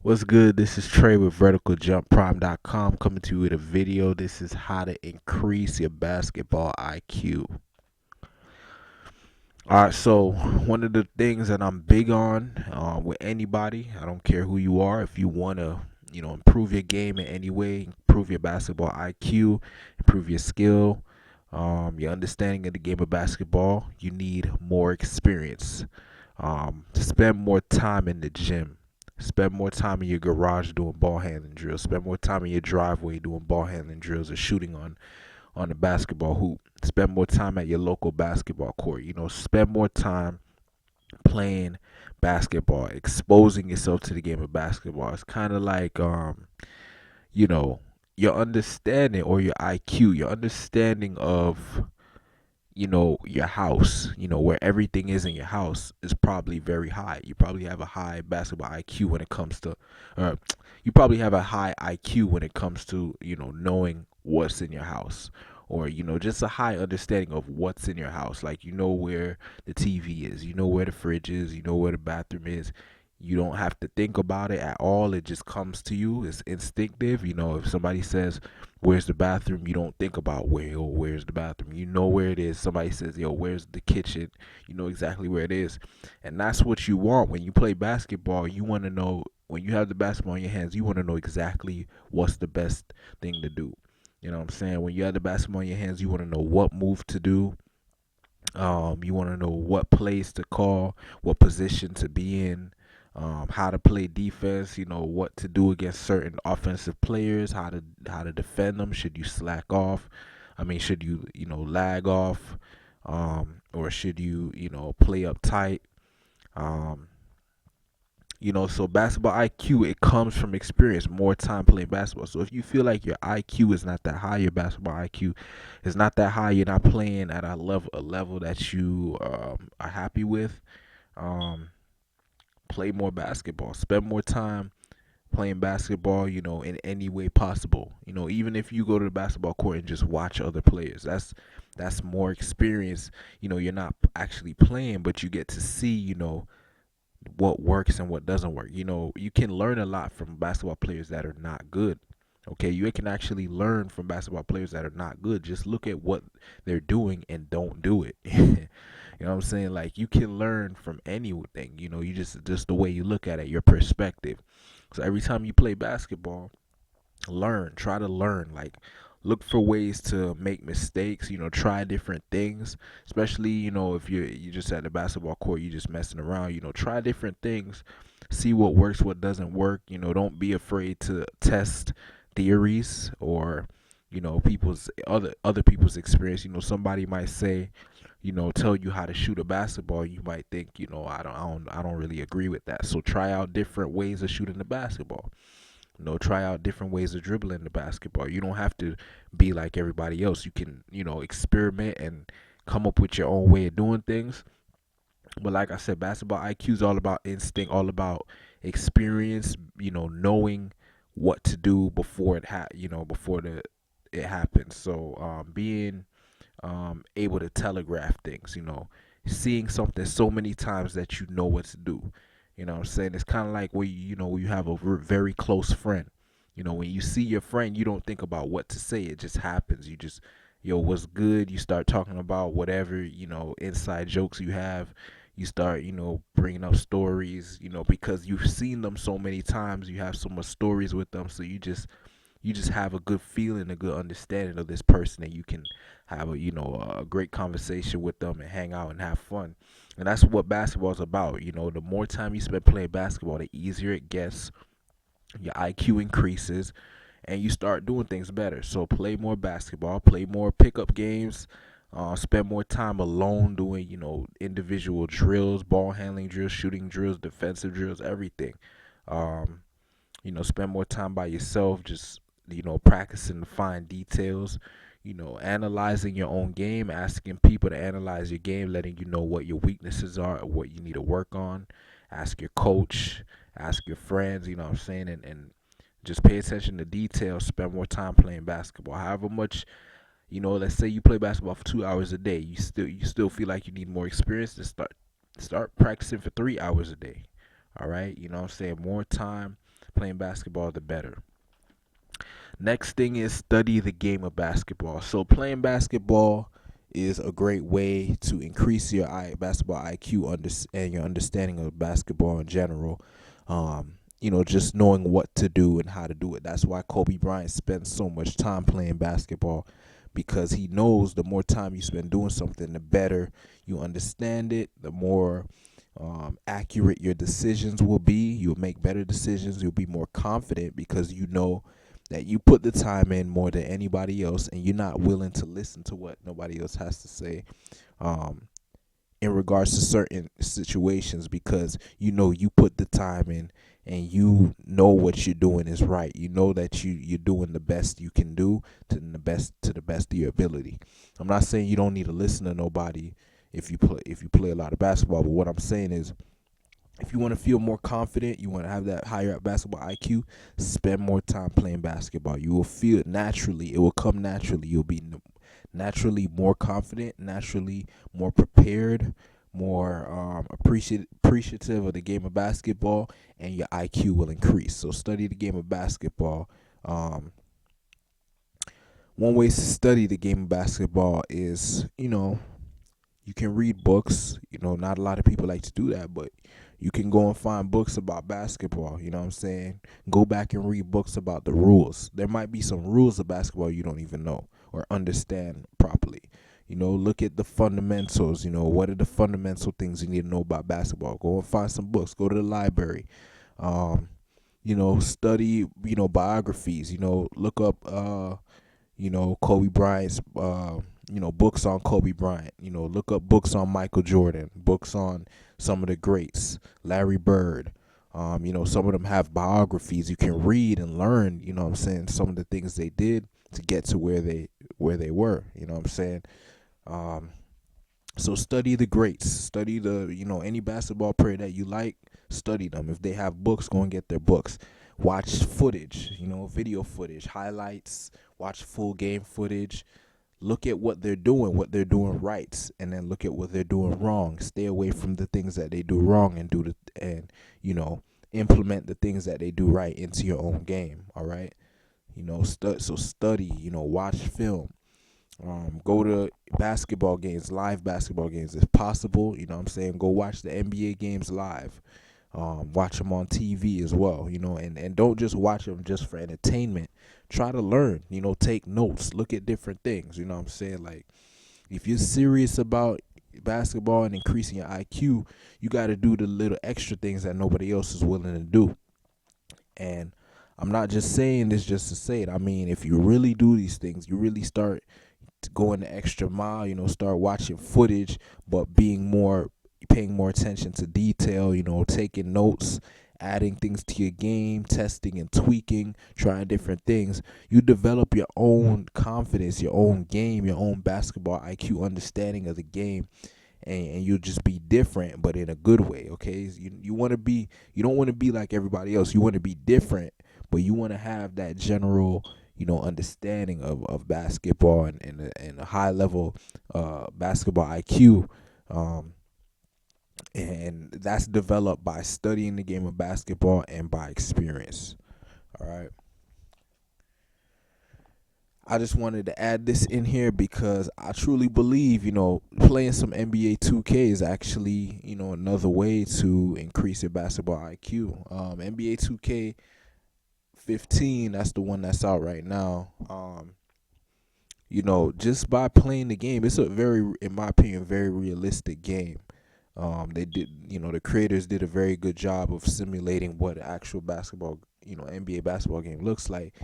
What's good? This is Trey with VerticalJumpPrime.com coming to you with a video. This is how to increase your basketball IQ. All right, so one of the things that I'm big on with anybody, I don't care who you are, if you want to, improve your game in any way, improve your basketball IQ, improve your skill, your understanding of the game of basketball, you need more experience. Spend more time in the gym. Spend more time in your garage doing ball handling drills. Spend more time in your driveway doing ball handling drills or shooting on the basketball hoop. Spend more time at your local basketball court. Spend more time playing basketball, exposing yourself to the game of basketball. It's kind of like you know, your understanding or your IQ, your understanding of your house, where everything is in your house is probably very high. You probably have a high basketball IQ when it comes to, you probably have a high IQ when it comes to, knowing what's in your house, or, just a high understanding of what's in your house. Like, where the TV is, where the fridge is, where the bathroom is. You don't have to think about it at all. It just comes to you. It's instinctive. If somebody says, "Where's the bathroom?" You don't think about where's the bathroom. You know where it is. Somebody says, "Yo, where's the kitchen?" You know exactly where it is. And that's what you want when you play basketball. You want to know, when you have the basketball in your hands, you want to know exactly what's the best thing to do. You know what I'm saying? When you have the basketball in your hands, you want to know what move to do. You want to know what plays to call, what position to be in, how to play defense. What to do against certain offensive players, how to defend them. Should you slack off? I mean, should you lag off, or should you play up tight? Um, so basketball IQ, it comes from experience, more time playing basketball. So if you feel like your IQ is not that high, your basketball IQ is not that high, you're not playing at a level that you are happy with, um, play more basketball. Spend more time playing basketball, in any way possible. Even if you go to the basketball court and just watch other players, that's more experience. You're not actually playing, but you get to see, what works and what doesn't work. You can learn a lot from basketball players that are not good. Okay, you can actually learn from basketball players that are not good. Just look at what they're doing and don't do it. You know what I'm saying? Like, you can learn from anything. You just the way you look at it, your perspective. So every time you play basketball, try to learn. Like, look for ways to make mistakes. Try different things, especially if you just at the basketball court, you just messing around. Try different things, see what works, what doesn't work. Don't be afraid to test theories, or people's other people's experience. Somebody might say, tell you how to shoot a basketball. You might think, I don't really agree with that. So try out different ways of shooting the basketball. Try out different ways of dribbling the basketball. You don't have to be like everybody else. You can, experiment and come up with your own way of doing things. But like I said, basketball IQ is all about instinct, all about experience, knowing what to do before it happens. So being able to telegraph things, seeing something so many times that you know what to do. What I'm saying? It's kind of like where when you have a very close friend. When you see your friend, you don't think about what to say. It just happens. You just, yo, what's good? You start talking about whatever, inside jokes you have. You start, bringing up stories, because you've seen them so many times. You have so much stories with them. So you just have a good feeling, a good understanding of this person, and you can have a great conversation with them and hang out and have fun. And that's what basketball is about. The more time you spend playing basketball, the easier it gets. Your IQ increases, and you start doing things better. So play more basketball, play more pickup games, spend more time alone doing, individual drills, ball handling drills, shooting drills, defensive drills, everything. Um, spend more time by yourself, just practicing the fine details, analyzing your own game, asking people to analyze your game, letting you know what your weaknesses are or what you need to work on. Ask your coach, ask your friends, you know what I'm saying, and just pay attention to details. Spend more time playing basketball. However much, let's say you play basketball for 2 hours a day, you still feel like you need more experience, to start practicing for 3 hours a day. All right, what I'm saying, more time playing basketball, the better. Next thing is study the game of basketball. So playing basketball is a great way to increase your basketball IQ and your understanding of basketball in general. Just knowing what to do and how to do it. That's why Kobe Bryant spends so much time playing basketball, because he knows the more time you spend doing something, the better you understand it, the more accurate your decisions will be. You'll make better decisions. You'll be more confident because you know that you put the time in more than anybody else, and you're not willing to listen to what nobody else has to say um, in regards to certain situations, because you know you put the time in and you know what you're doing is right. You know that you're doing the best you can do to the best of your ability. I'm not saying you don't need to listen to nobody if you play a lot of basketball, but what I'm saying is, if you want to feel more confident, you want to have that higher basketball IQ, spend more time playing basketball. You will feel it naturally. It will come naturally. You'll be naturally more confident, naturally more prepared, more appreciative of the game of basketball, and your IQ will increase. So study the game of basketball. Um, One way to study the game of basketball is, you can read books. Not a lot of people like to do that, but you can go and find books about basketball. You know what I'm saying? Go back and read books about the rules. There might be some rules of basketball you don't even know or understand properly. Look at the fundamentals. What are the fundamental things you need to know about basketball? Go and find some books. Go to the library. Um, Study, biographies. Look up Kobe Bryant's, books on Kobe Bryant. Look up books on Michael Jordan, books on some of the greats, Larry Bird. Some of them have biographies you can read and learn, what I'm saying, some of the things they did to get to where they were, what I'm saying. Um, so study the greats, study any basketball player that you like, study them. If they have books, go and get their books. Watch footage, video footage, highlights, watch full game footage. Look at what they're doing right, and then look at what they're doing wrong. Stay away from the things that they do wrong, and implement the things that they do right into your own game. All right, study. Watch film. Go to basketball games, live basketball games if possible. You know what I'm saying? Go watch the NBA games live. Watch them on TV as well, and don't just watch them just for entertainment. Try to learn, take notes, look at different things, you know what I'm saying? Like, if you're serious about basketball and increasing your IQ, you got to do the little extra things that nobody else is willing to do. And I'm not just saying this just to say it. I mean, if you really do these things, you really start to go in the extra mile, start watching footage, but paying more attention to detail, taking notes, adding things to your game, testing and tweaking, trying different things. You develop your own confidence, your own game, your own basketball IQ understanding of the game. And you'll just be different, but in a good way. Okay, you don't want to be like everybody else. You want to be different, but you want to have that general understanding of basketball and a high level basketball IQ. And that's developed by studying the game of basketball and by experience. All right. I just wanted to add this in here because I truly believe, playing some NBA 2K is actually, another way to increase your basketball IQ. NBA 2K 15, that's the one that's out right now. Just by playing the game, it's a very, in my opinion, very realistic game. They did, the creators did a very good job of simulating what actual basketball, NBA basketball game looks like.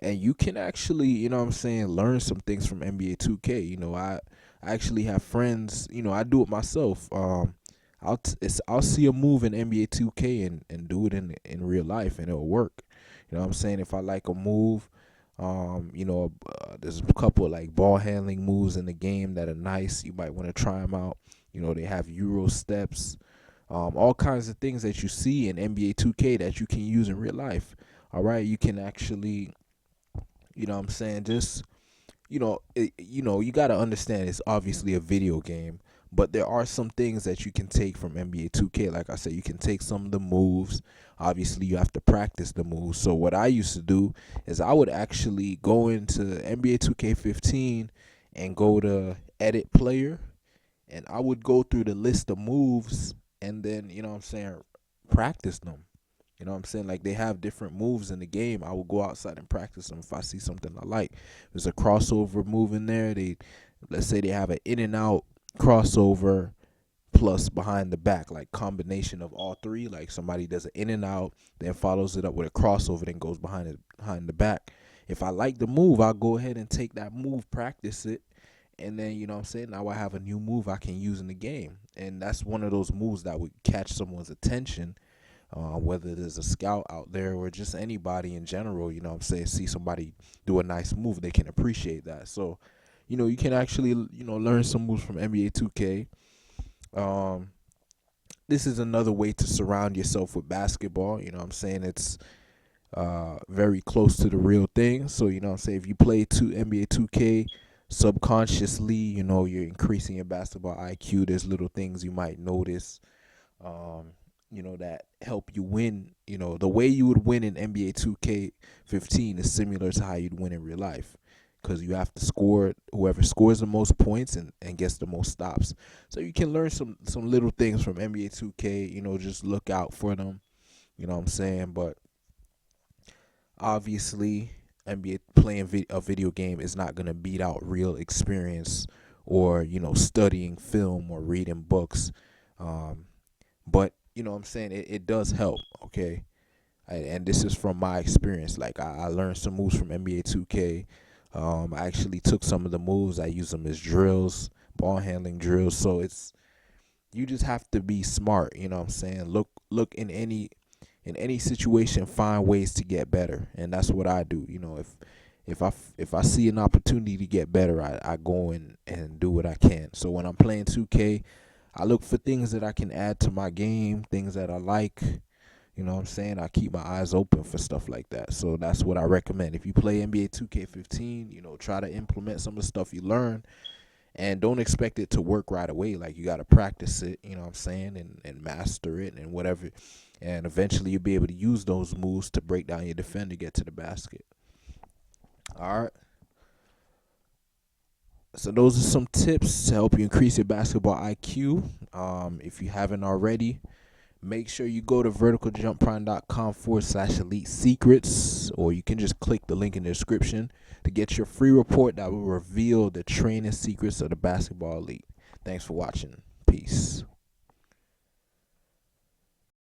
And you can actually, what I'm saying, learn some things from NBA 2K. I actually have friends, I do it myself. I'll see a move in NBA 2K and do it in real life, and it'll work. What I'm saying? If I like a move, there's a couple of like ball handling moves in the game that are nice. You might want to try them out. They have Euro steps, all kinds of things that you see in NBA 2K that you can use in real life. All right, you can actually, what I'm saying, just you got to understand it's obviously a video game, But there are some things that you can take from NBA 2K. Like I said, you can take some of the moves. Obviously, you have to practice the moves. So what I used to do is I would actually go into NBA 2K15 and go to edit player, and I would go through the list of moves and then, you know what I'm saying, practice them. You know what I'm saying? Like, they have different moves in the game. I will go outside and practice them if I see something I like. There's a crossover move in there. Let's say they have an in and out crossover plus behind the back, like combination of all three. Like, somebody does an in and out, then follows it up with a crossover, then goes behind the back. If I like the move, I'll go ahead and take that move, practice it, and then, you know what I'm saying, now I have a new move I can use in the game. And that's one of those moves that would catch someone's attention, whether there's a scout out there or just anybody in general. You know what I'm saying, see somebody do a nice move, they can appreciate that. So, you can actually, learn some moves from NBA 2K. um this is another way to surround yourself with basketball. You know what I'm saying, it's very close to the real thing. So, you know what I'm saying, if you play NBA 2K subconsciously, you're increasing your basketball IQ. There's little things you might notice, um, that help you win. The way you would win in NBA 2K15 is similar to how you'd win in real life, because you have to score. Whoever scores the most points and gets the most stops. So you can learn some little things from NBA 2K. Just look out for them. You know what I'm saying? But obviously, NBA playing a video game is not gonna beat out real experience, or studying film or reading books. Um, but you know what I'm saying, it does help. Okay, and this is from my experience. Like, I learned some moves from NBA 2K. I actually took some of the moves, I use them as drills, ball handling drills. So you just have to be smart. You know what I'm saying? Look in any situation, find ways to get better, and that's what I do. If I see an opportunity to get better, I go and do what I can. So when I'm playing 2K, I look for things that I can add to my game, things that I like. You know what I'm saying? I keep my eyes open for stuff like that. So that's what I recommend. If you play NBA 2K15, try to implement some of the stuff you learn, and don't expect it to work right away. Like, you got to practice it, you know what I'm saying, and master it and whatever. And eventually you'll be able to use those moves to break down your defender, get to the basket. All right. So those are some tips to help you increase your basketball IQ. If you haven't already, make sure you go to verticaljumprime.com/elite secrets, or you can just click the link in the description to get your free report that will reveal the training secrets of the basketball elite. Thanks for watching. Peace.